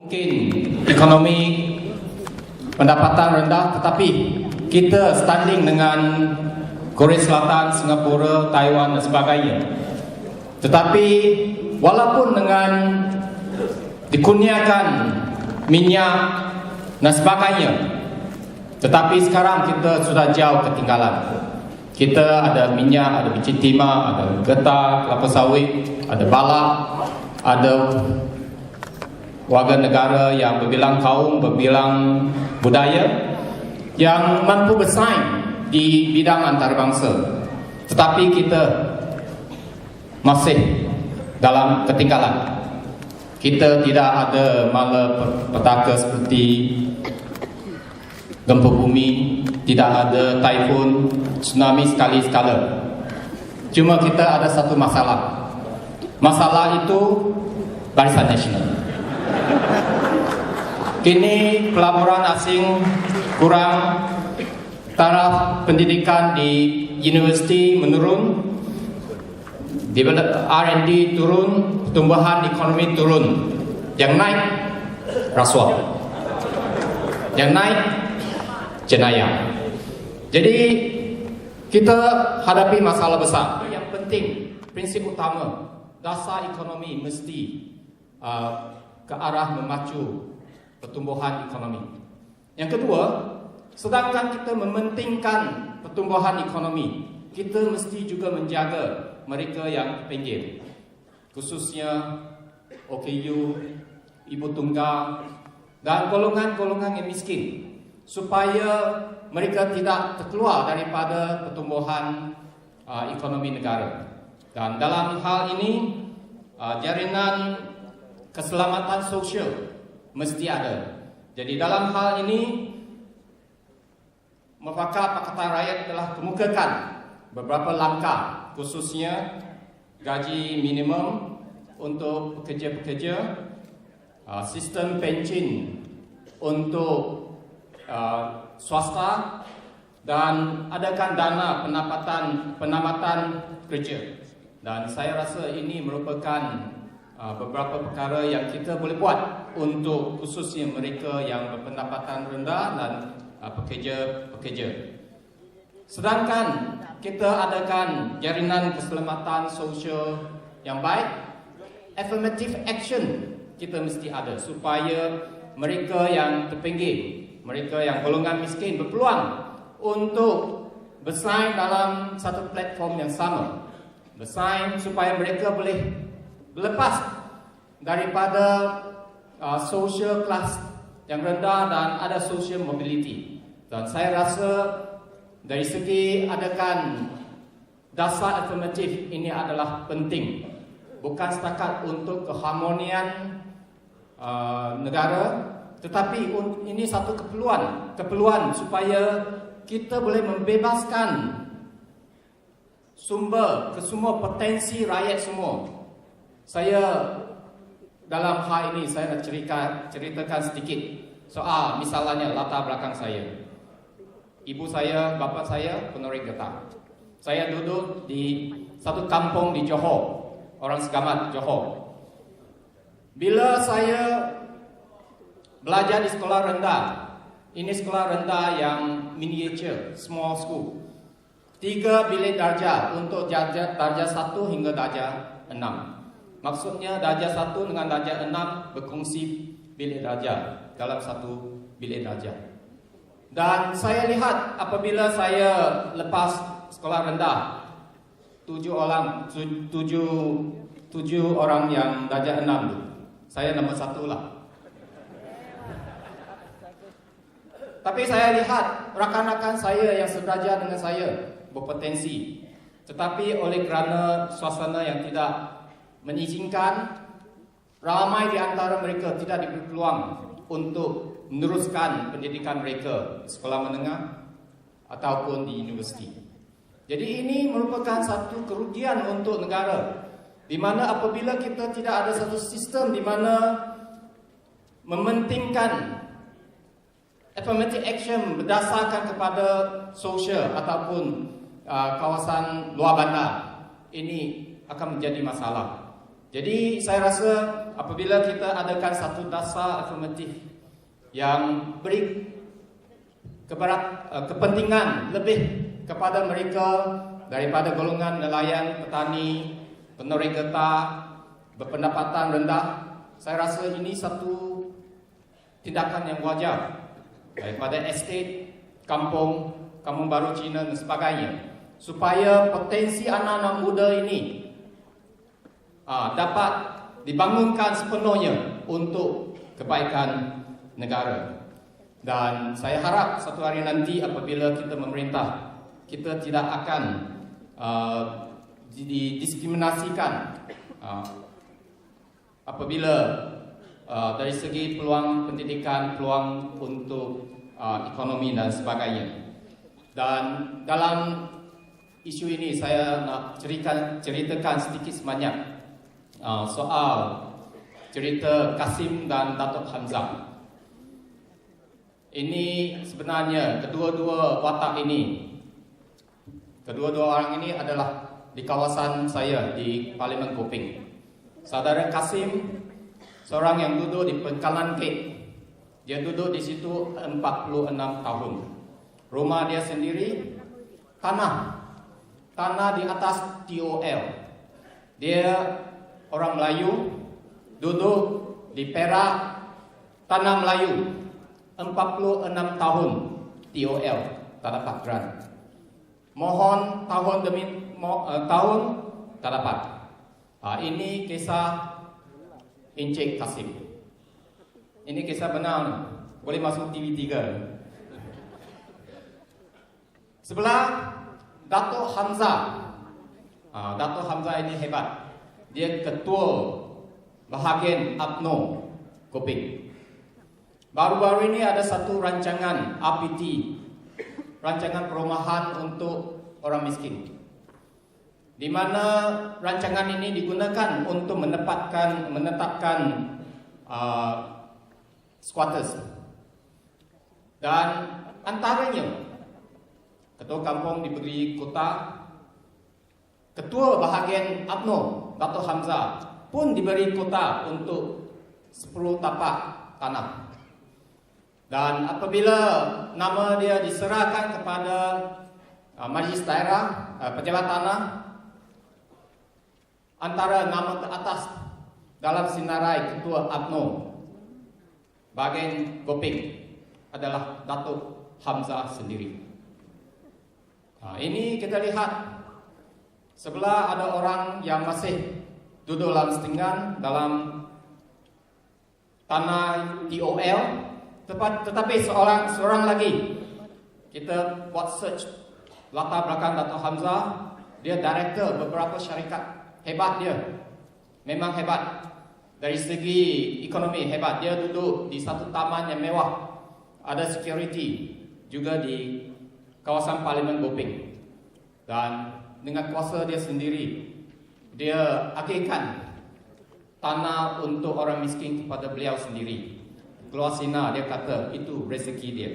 Mungkin ekonomi pendapatan rendah, tetapi kita standing dengan Korea Selatan, Singapura, Taiwan dan sebagainya. Tetapi walaupun dengan dikurniakan minyak dan sebagainya, tetapi sekarang kita sudah jauh ketinggalan. Kita ada minyak, ada biji timah, ada getah, kelapa sawit, ada balak, ada warga negara yang berbilang kaum, berbilang budaya yang mampu bersaing di bidang antarabangsa. Tetapi kita masih dalam ketinggalan. Kita tidak ada malapetaka seperti gempa bumi, tidak ada taifun, tsunami sekali-sekala. Cuma kita ada satu masalah. Masalah itu Barisan Nasional. Kini pelaburan asing kurang, taraf pendidikan di universiti menurun, R&D turun, pertumbuhan ekonomi turun. Yang naik rasuah, yang naik jenayah. Jadi kita hadapi masalah besar. Yang penting, prinsip utama, dasar ekonomi mesti ke arah memacu pertumbuhan ekonomi. Yang kedua, sedangkan kita mementingkan pertumbuhan ekonomi, kita mesti juga menjaga mereka yang pinggir, khususnya OKU, ibu tunggal dan golongan-golongan yang miskin, supaya mereka tidak terkeluar daripada pertumbuhan ekonomi negara. Dan dalam hal ini, jaminan keselamatan sosial mesti ada. Jadi dalam hal ini, Mufakat Pakatan Rakyat telah kemukakan beberapa langkah, khususnya gaji minimum untuk pekerja-pekerja, sistem pension untuk swasta, dan adakan dana penambatan kerja. Dan saya rasa ini merupakan beberapa perkara yang kita boleh buat untuk khususnya mereka yang berpendapatan rendah dan pekerja-pekerja. Sedangkan kita adakan jaminan keselamatan sosial yang baik, affirmative action kita mesti ada supaya mereka yang terpinggir, mereka yang golongan miskin berpeluang untuk bersaing dalam satu platform yang sama. Bersaing supaya mereka boleh berlepas daripada social class yang rendah dan ada social mobility. Dan saya rasa dari segi adakan dasar afirmatif ini adalah penting, bukan setakat untuk keharmonian negara, tetapi ini satu keperluan supaya kita boleh membebaskan sumber ke semua potensi rakyat semua. Saya dalam hal ini saya nak ceritakan sedikit soal misalnya latar belakang saya. Ibu saya, bapa saya penoreh getah. Saya duduk di satu kampung di Johor, orang Segamat Johor. Bila saya belajar di sekolah rendah, ini sekolah rendah yang miniature, small school. 3 bilik darjah untuk darjah 1 hingga darjah 6. Maksudnya darjah 1 dengan darjah 6 berkongsi bilik darjah dalam satu bilik darjah. Dan saya lihat apabila saya lepas sekolah rendah, 7 orang yang darjah 6 tu, saya nombor 1 lah. Tapi saya lihat rakan-rakan saya yang sederajat dengan saya berpotensi, tetapi oleh kerana suasana yang tidak mengizinkan, ramai di antara mereka tidak diberi peluang untuk meneruskan pendidikan mereka sekolah menengah ataupun di universiti. Jadi ini merupakan satu kerugian untuk negara, di mana apabila kita tidak ada satu sistem di mana mementingkan affirmative action berdasarkan kepada sosial ataupun kawasan luar bandar, ini akan menjadi masalah. Jadi saya rasa apabila kita adakan satu dasar afirmatif yang beri kepentingan lebih kepada mereka daripada golongan nelayan, petani, penoreh getah, berpendapatan rendah, saya rasa ini satu tindakan yang wajar daripada estate, kampung baru Cina dan sebagainya, supaya potensi anak-anak muda ini dapat dibangunkan sepenuhnya untuk kebaikan negara. Dan saya harap satu hari nanti apabila kita memerintah, kita tidak akan didiskriminasikan apabila dari segi peluang pendidikan, peluang untuk ekonomi dan sebagainya. Dan dalam isu ini saya nak ceritakan sedikit sebanyak soal cerita Kasim dan Datuk Hamzah. Ini sebenarnya kedua-dua orang ini adalah di kawasan saya di Parlimen Kuping. Saudara Kasim seorang yang duduk di Pangkalan Kek. Dia duduk di situ 46 tahun. Rumah dia sendiri tanah di atas TOL. Dia orang Melayu, duduk di Perak, tanah Melayu, 46 tahun TOL, tak dapat grant. Mohon tahun demi tahun, tak dapat. Ini kisah Encik Kasim. Ini kisah benar, boleh masuk TV3. Sebelah Datuk Hamzah. Datuk Hamzah ini hebat. Dia ketua bahagian UMNO Kuping. Baru-baru ini ada satu rancangan RPT, rancangan perumahan untuk orang miskin, di mana rancangan ini digunakan untuk menetapkan squatters. Dan antaranya ketua kampung diberi kota, ketua bahagian UMNO Datuk Hamzah pun diberi kota untuk 10 tapak tanah. Dan apabila nama dia diserahkan kepada Majlis Daerah, pejabat tanah, antara nama ke atas dalam sinarai ketua UMNO bahagian Kuping adalah Datuk Hamzah sendiri. Ini kita lihat sebelah ada orang yang masih duduk dalam setinggan dalam tanah TOL, tetapi seorang lagi kita buat search latar belakang Datuk Hamzah. Dia director beberapa syarikat, hebat dia, memang hebat dari segi ekonomi, hebat. Dia duduk di satu taman yang mewah, ada security juga di kawasan Parlimen Kuping. Dan dengan kuasa dia sendiri, dia agihkan tanah untuk orang miskin kepada beliau sendiri. Keluar sinar, dia kata itu rezeki dia.